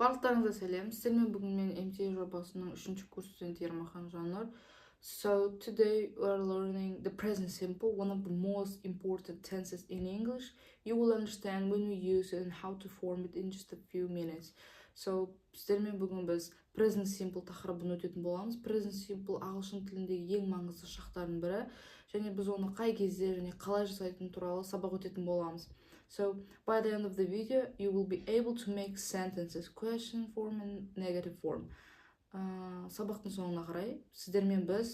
Барлықтарыңызға сәлем. Сіздермен бүгін мен MTA жобасының 3-ші курс студенті Ермахан Жаннұр. So today we are learning the present simple, one of the most important tenses in English. You will understand when we use it and how to form it in just a few minutes. So сіздермен бүгін біз present simple тақырыбын өтетін боламыз. Present simple ағылшын тіліндегі ең маңызды шақтардың бірі, және біз оны қай кезде және қалай жасайтын туралы сабақ өтетін боламыз. So by the end of the video, you will be able to make sentences, question form and negative form. Сабақтың соңына қарай сіздермен біз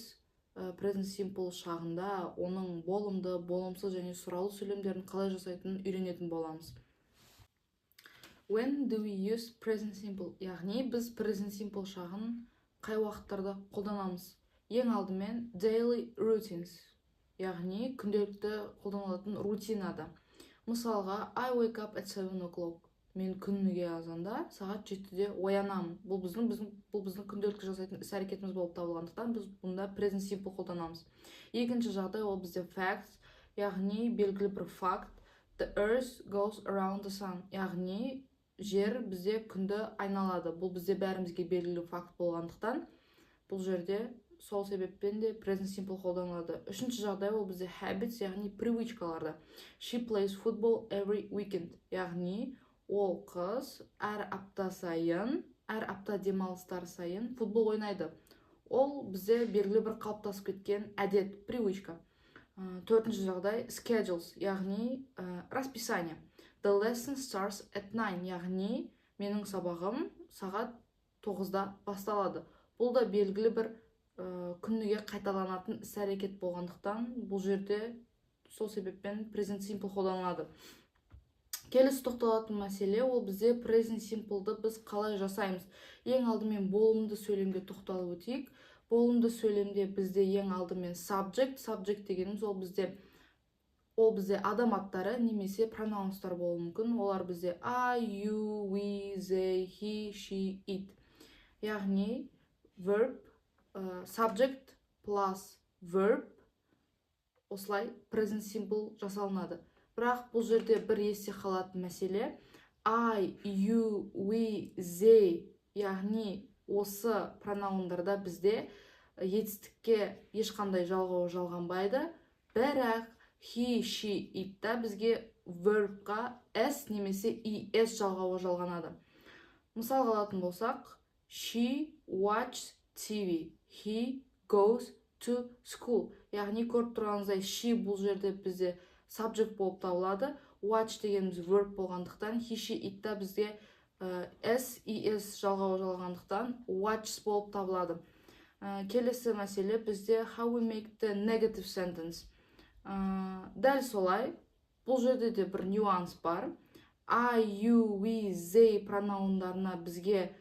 present simple шағында оның болымды, болымсыз және сұраулы сөйлемдерін қалай жасайтынын үйренетін боламыз. When do we use present simple? Яғни біз present simple шағын қай уақыттарда қолданамыз? Ең алдымен daily routines, яғни күнделікті қолданылатын рутинада. Мысалға, I wake up at 7 o'clock. Мен күніге азанда сағат 7-де оянамын. Бұл біздің күнделікті жасайтын іс-әрекетіміз болып табылғандықтан біз бұнда present simple қолданамыз. Екінші жағдай ол бізде facts, яғни белгілі бір факт. The earth goes around the sun, яғни жер бізде күнді айналады. Бұл бізде бәрімізге белгілі факт болғандықтан бұл жерде сол себеппен де present simple қолданылады. Үшінші жағдай ол бізде habits, яғни привычкаларды. She plays football every weekend, яғни ол қыз әр апта демалыстар сайын футбол ойнайды. Ол бізде белгілі бір қалыптасып кеткен әдет, привычка. Төртінші жағдай schedules, яғни расписание. The lesson starts at 9, яғни менің сабағым сағат 9-да басталады. Бұл да белгілі бір күніге қайталанатын іс-әрекет болғандықтан бұл жерде сол себеппен present simple қолданылады. Келесі тоқталатын мәселе ол бізде present simple'ды біз қалай жасаймыз? Ең алдымен болымды сөйлемге тоқталып өтейік. Болымды сөйлемде бізде ең алдымен subject дегеніміз ол бізде адам аттары немесе пронаунстар болуы мүмкін. Олар бізде I, you, we, they, he, she, it. Яғни verb, subject plus verb осылай present simple жасалынады. Бірақ бұл жерде бір есте қалатын мәселе I, you, we, they, яғни осы пронаундарда бізде етістікке ешқандай жалғау жалғанбайды. Бірақ he, she, it та бізге verbқа s немесе es жалғауы жалғанады. Мысал алатын болсақ, she watches TV, he goes to school. Яғни көріп тұрғаныңыздай she бұл жерде бізде subject болып табылады. Watch дегеніміз verb болғандықтан, he, she, it та бізде s, es жалғауы жалғандықтан watches болып табылады. Келесі мәселе бізде how we make the negative sentence. Дәл солай, бұл жерде де бір нюанс бар. I, you, we, they пронаундарына бізге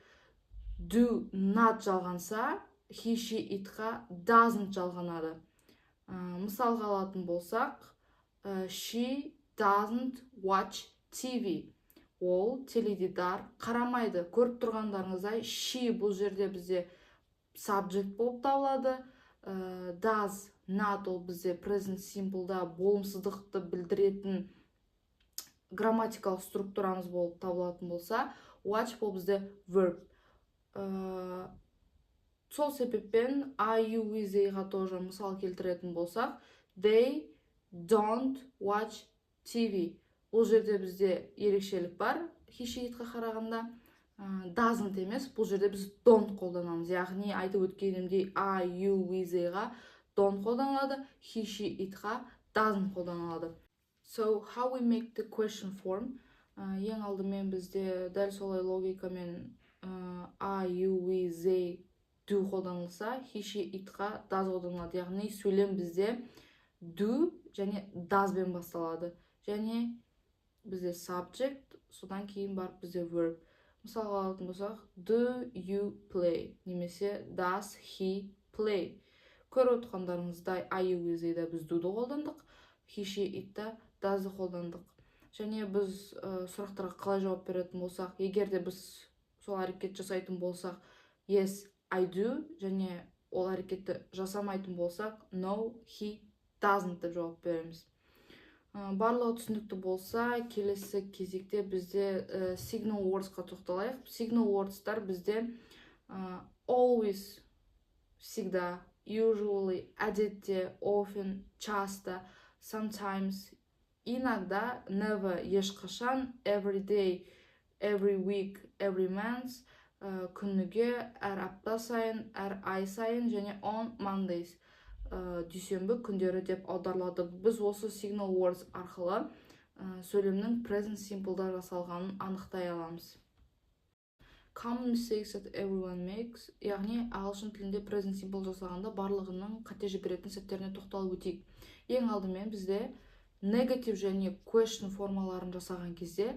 do not жалғанса, he, she, itқа doesn't жалғанады. Мысалға алатын болсақ, she doesn't watch TV. Ол теледидар қарамайды. Көріп тұрғандарыңыздай, she бұл жерде бізде subject болып табылады. Does not ол бізде present simple'да болымсыздықты білдіретін грамматикалық структурамыз болып табылатын болса, watch бұл бізде verb. Сол себеппен I, you, we, theyға тоже мысал келтіретін болсақ, they don't watch TV. Бұл жерде бізде ерекшелік бар. He, she, itқа қарағанда doesn't емес, бұл жерде біз don't қолданамыз. Яғни айтып өткенімдей I, you, we, theyға don't қолданылады, he, she, itқа doesn't қолданылады. So how we make the question form? Ең алдымен бізде дәл солай логикамен I, you, we, they, do қолданылса, he, she, itқа does қолданылады. Яғни сөйлем бізде do және does бен басталады. Және бізде subject, содан кейін барып бізде verb. Мысалға алатын болсақ, do you play? Немесе does he play? Көріп отқандарыңыздай I, you, we, they'да біз do'ды қолдандық, he, she, itта does'ды қолдандық. Және біз сұрақтарға қалай жауап беретін болсақ, егер де біз сол әрекет жасайтын болсақ, yes, I do, және ол әрекетті жасамайтын болсақ, no, he doesn't деп жауап береміз. Барлығы түсінікті болса, келесі кезекте бізде signal wordsқа тоқталайық. Signal words'тар бізде always, всегда, usually, әдетте, often, часто, sometimes, иногда, never, ешқашан, every day, every week, every month, күніге, әр апта сайын, әр ай сайын, және on Mondays, дүйсенбі күндері деп аударылады. Біз осы signal words арқылы сөйлемнің present simple'да жасалғанын анықтай аламыз. Common mistakes that everyone makes, яғни ағылшын тілінде present simple жасағанда барлығының қате жіберетін сәттеріне тоқталып өтейік. Ең алдымен бізде negative және question формаларын жасаған кезде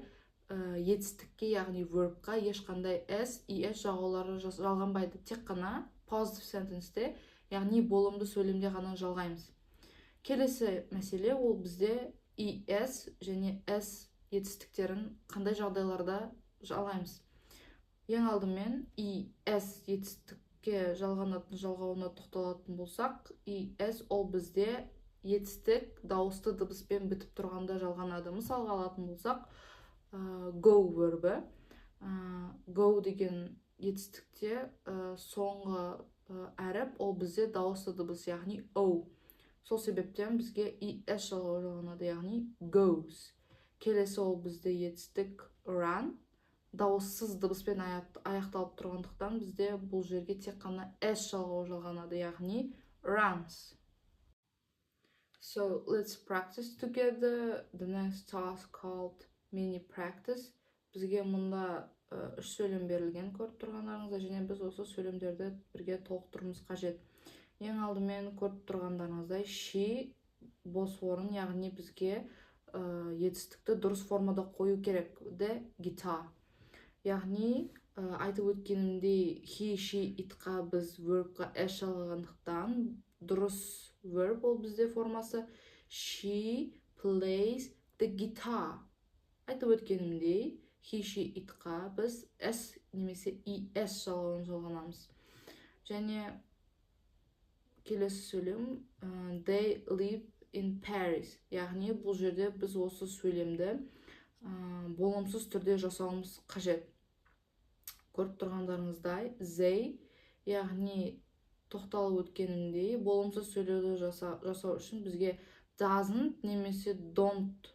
етістікке, яғни verbқа ешқандай s, es жағулары жалғанбайды. Тек қана positive sentence'те, яғни болымды сөйлемде ғана жалғаймыз. Келесі мәселе ол бізде es және s етістіктерін қандай жағдайларда жалғаймыз. Ең алдымен es етістікке жалғанатын жалғауына тоқталатын болсақ, es ол бізде етістік дауысты дыбыспен бітіп тұрғанда жалғанады. Мысалға алатын болсақ, go вербі. Go деген етістікте соңғы әріп ол бізде дауысты дыбыс, яғни o. Сол себептен бізге es жалғау жалғанады, яғни goes. Келесі ол бізде етістік run. Дауыссыз дыбыспен аяқталып тұрғандықтан бізде бұл жерге тек қана s жалғау жалғанады, яғни runs. So let's practice together. The next task called mini practice. Бізге мұнда үш сөйлем берілген көріп тұрғандарыңызда, және біз осы сөйлемдерді бірге толықтыруымыз қажет. Ең алдымен көріп тұрғандарыңыздай she бос орын, яғни бізге етістікті дұрыс формада қою керек. The guitar. Яғни айтып өткенімдей he, she, itқа біз verbқа s жалғағандықтан дұрыс verb ол бізде формасы she plays the guitar. Айтып өткенімдей he, she, itқа біз s немесе es жалғауын жалғанамыз. Және келесі сөйлем they live in Paris. Яғни бұл жерде біз осы сөйлемді болымсыз түрде жасауымыз қажет. Көріп тұрғандарыңыздай they, яғни тоқталып өткенімдей болымсыз сөйлеуді жасау үшін бізге doesn't немесе don't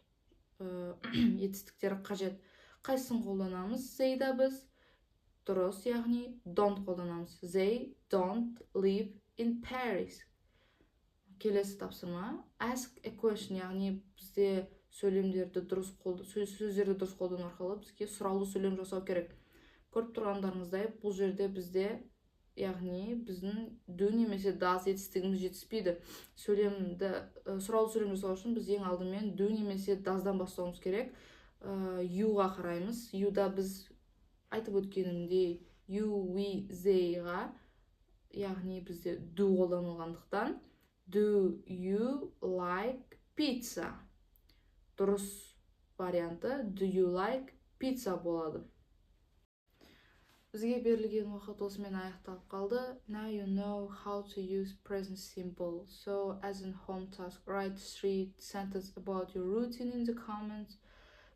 етістіктері қажет. Қайсысын қолданамыз? Say'да біз дұрыс, яғни don't қолданамыз. They don't live in Paris. Келесі тапсырма ask a question, яғни бізде сөйлемдерді дұрыс сөздерді дұрыс қолдану арқылы бізге сұраулы сөйлем жасау керек. Көріп тұрғандарыңыздай бұл жерде бізде, яғни біздің do немесе does етістігіміз жетіспейді. Сөйлемді сұраулы сөйлем жасау үшін біз ең алдымен do немесе does'дан бастауымыз керек. You'ға қараймыз. You'да біз айтып өткенімдей you, we, they'ға, яғни бізде do қолданылғандықтан do you like pizza? Дұрыс варианты do you like pizza болады. Бізге берілген уақыт осымен аяқталып қалды. Now you know how to use present simple. So as in home task, write 3 sentences about your routine in the comments.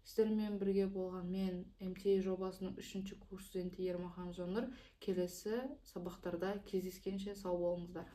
Сіздермен бірге болған мен MTA жобасының 3-ші курс студенті Ермахан Жоныр. Келесі сабақтарда кездескенше сау болыңыздар.